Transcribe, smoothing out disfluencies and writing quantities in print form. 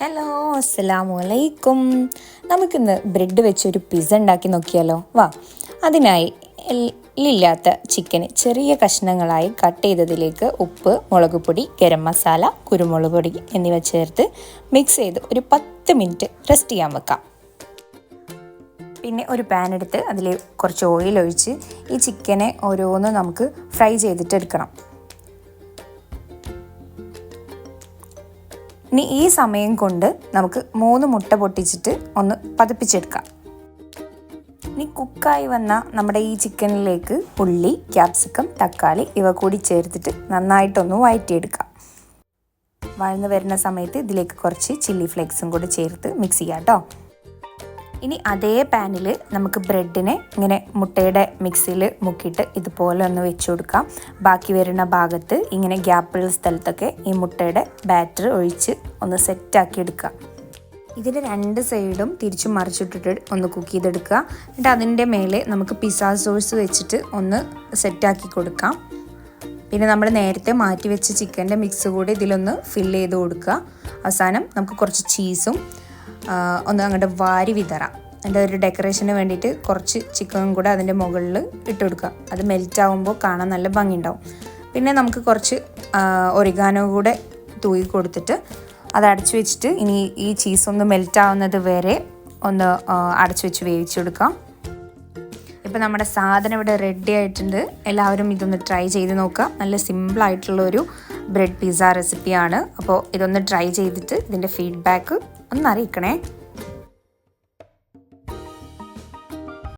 Hello, അസ്സലാമു അലൈക്കും. നമുക്കിന്ന് ബ്രെഡ് വെച്ചൊരു പിസ്സ ഉണ്ടാക്കി നോക്കിയാലോ? വാ. അതിനായി എല്ലില്ലാത്ത ചിക്കന് ചെറിയ കഷ്ണങ്ങളായി കട്ട് ചെയ്തതിലേക്ക് ഉപ്പ്, മുളക് പൊടി, ഗരം മസാല, കുരുമുളക് പൊടി എന്നിവ ചേർത്ത് മിക്സ് ചെയ്ത് ഒരു 10 മിനിറ്റ് റെസ്റ്റ് ചെയ്യാൻ വെക്കാം. പിന്നെ ഒരു പാൻ എടുത്ത് അതിൽ കുറച്ച് ഓയിൽ ഒഴിച്ച് ഈ ചിക്കനെ ഓരോന്ന് നമുക്ക് ഫ്രൈ ചെയ്തിട്ടെടുക്കണം. ഇനി ഈ സമയം കൊണ്ട് നമുക്ക് 3 മുട്ട പൊട്ടിച്ചിട്ട് ഒന്ന് പതപ്പിച്ചെടുക്കാം. ഇനി കുക്കായി വന്ന നമ്മുടെ ഈ ചിക്കനിലേക്ക് ഉള്ളി, ക്യാപ്സിക്കം, തക്കാളി ഇവ കൂടി ചേർത്തിട്ട് നന്നായിട്ടൊന്ന് വഴറ്റിയെടുക്കാം. വഴന്ന് വരുന്ന സമയത്ത് ഇതിലേക്ക് കുറച്ച് ചില്ലി ഫ്ലേക്സും കൂടി ചേർത്ത് മിക്സ് ചെയ്യാം കേട്ടോ. ഇനി അതേ പാനിൽ നമുക്ക് ബ്രെഡിനെ ഇങ്ങനെ മുട്ടയുടെ മിക്സിയിൽ മുക്കിയിട്ട് ഇതുപോലെ ഒന്ന് വെച്ച് കൊടുക്കാം. ബാക്കി വരുന്ന ഭാഗത്ത് ഇങ്ങനെ ഗ്യാപ്പുള്ള സ്ഥലത്തൊക്കെ ഈ മുട്ടയുടെ ബാറ്റർ ഒഴിച്ച് ഒന്ന് സെറ്റാക്കി എടുക്കുക. ഇതിൻ്റെ 2 സൈഡും തിരിച്ചും മറിച്ചിട്ടിട്ട് ഒന്ന് കുക്ക് ചെയ്തെടുക്കുക. എന്നിട്ട് അതിൻ്റെ മേലെ നമുക്ക് പിസ്സ സോസ് വെച്ചിട്ട് ഒന്ന് സെറ്റാക്കി കൊടുക്കാം. പിന്നെ നമ്മൾ നേരത്തെ മാറ്റി വെച്ച ചിക്കൻ്റെ മിക്സ് കൂടി ഇതിലൊന്ന് ഫില്ല് ചെയ്ത് കൊടുക്കുക. അവസാനം നമുക്ക് കുറച്ച് ചീസും ഒന്ന് അങ്ങോട്ട് വാരി വിതറാം. അതിൻ്റെ ഒരു ഡെക്കറേഷന് വേണ്ടിയിട്ട് കുറച്ച് ചിക്കനും കൂടെ അതിൻ്റെ മുകളിൽ ഇട്ട് കൊടുക്കുക. അത് മെൽറ്റ് ആകുമ്പോൾ കാണാൻ നല്ല ഭംഗിയുണ്ടാവും. പിന്നെ നമുക്ക് കുറച്ച് ഒറിഗാനോ കൂടെ തൂക്കി കൊടുത്തിട്ട് അത് അടച്ചു വെച്ചിട്ട് ഇനി ഈ ചീസ് ഒന്ന് മെൽറ്റ് ആവുന്നത് വരെ ഒന്ന് അടച്ചു വെച്ച് വേവിച്ച് കൊടുക്കാം. ഇപ്പോൾ നമ്മുടെ സാധനം ഇവിടെ റെഡി ആയിട്ടുണ്ട്. എല്ലാവരും ഇതൊന്ന് ട്രൈ ചെയ്ത് നോക്കുക. നല്ല സിമ്പിളായിട്ടുള്ളൊരു ബ്രെഡ് പിസ്സ റെസിപ്പിയാണ്. അപ്പോൾ ഇതൊന്ന് ട്രൈ ചെയ്തിട്ട് ഇതിൻ്റെ ഫീഡ്ബാക്ക് ഒന്ന് അറിയിക്കണേ.